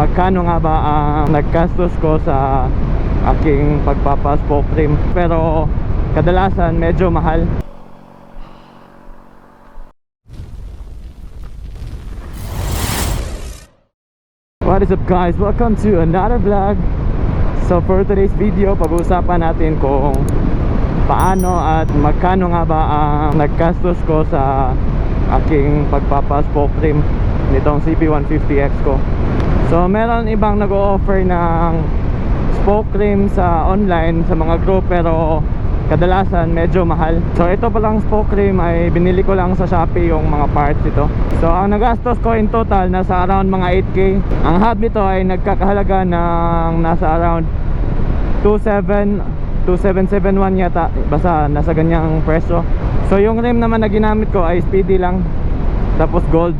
magkano nga ba ang naggastos ko sa aking pagpapa-spoke rim. Pero kadalasan medyo mahal. What is up guys? Welcome to another vlog. So for today's video, pag-uusapan natin kung paano at magkano nga ba ang naggastos ko sa aking pagpapa-spoke rim nitong CB150X ko. So meron ibang nag-o-offer ng spoke rim sa online sa mga group, pero kadalasan medyo mahal. So ito palang spoke rim ay binili ko lang sa Shopee, yung mga parts ito. So ang nagastos ko in total nasa around mga 8K. Ang hub nito ay nagkakahalaga ng nasa around 2771 yata, basta nasa ganyang presyo. So yung rim naman na ginamit ko ay speedy lang, tapos gold.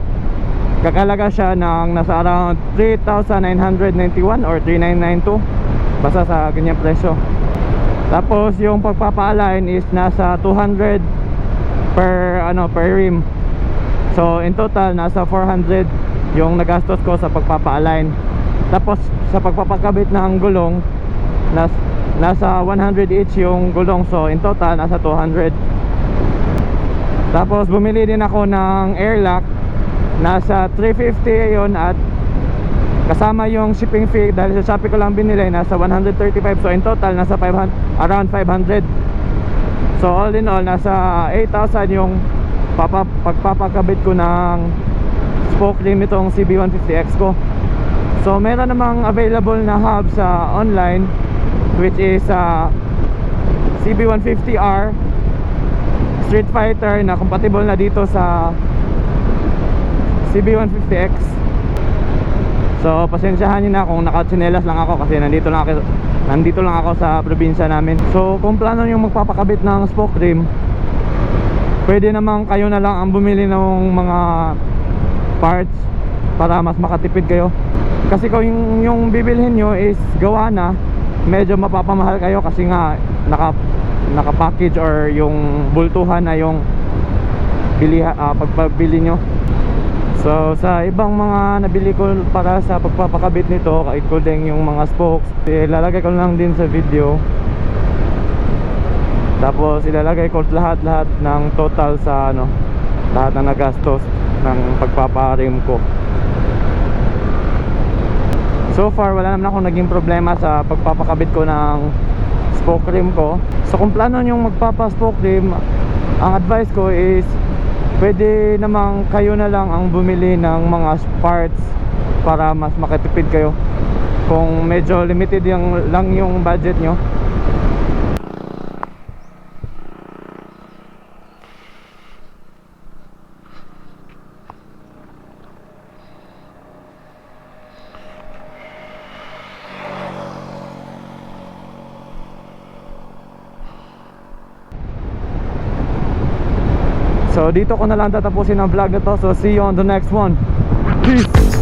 Kakalaga siya ng nasa around 3,991 or 3,992, basta sa ganyang presyo. Tapos yung pagpapa-align is nasa 200 per rim. So in total nasa 400 yung nagastos ko sa pagpapa-align. Tapos sa pagpapakabit ng gulong nasa 100 each yung gulong. So in total nasa 200. Tapos bumili din ako ng air lock, nasa 350 yun, at kasama yung shipping fee dahil sa Shopee ko lang binili, nasa 135. So in total nasa around 500. So all in all nasa 8,000 yung pagpapakabit ko ng spoke rim itong CB150X ko. So meron namang available na hub sa online, which is CB150R Street Fighter, na compatible na dito sa CB150X. So pasensyahan nyo na kung nakatsinelas lang ako kasi nandito lang ako sa probinsya namin. So kung plano nyo magpapakabit ng spoke rim, pwede namang kayo na lang ang bumili ng mga parts para mas makatipid kayo. Kasi kung yung bibilhin nyo is gawa na, medyo mapapamahal kayo kasi nga naka-package or yung bultuhan na yung pagpabili nyo. So sa ibang mga nabili ko para sa pagpapakabit nito, including yung mga spokes, ilalagay ko lang din sa video. Tapos ilalagay ko lahat ng total sa lahat ng nagastos ng pagpaparim ko. So far wala naman akong naging problema sa pagpapakabit ko ng spoke rim ko. So kung plano nyo magpapa-spoke rim, ang advice ko is pwede namang kayo na lang ang bumili ng mga parts para mas makatipid kayo kung medyo limited lang yung budget nyo. So dito ko na lang tatapusin ang vlog na to. So see you on the next one. Peace!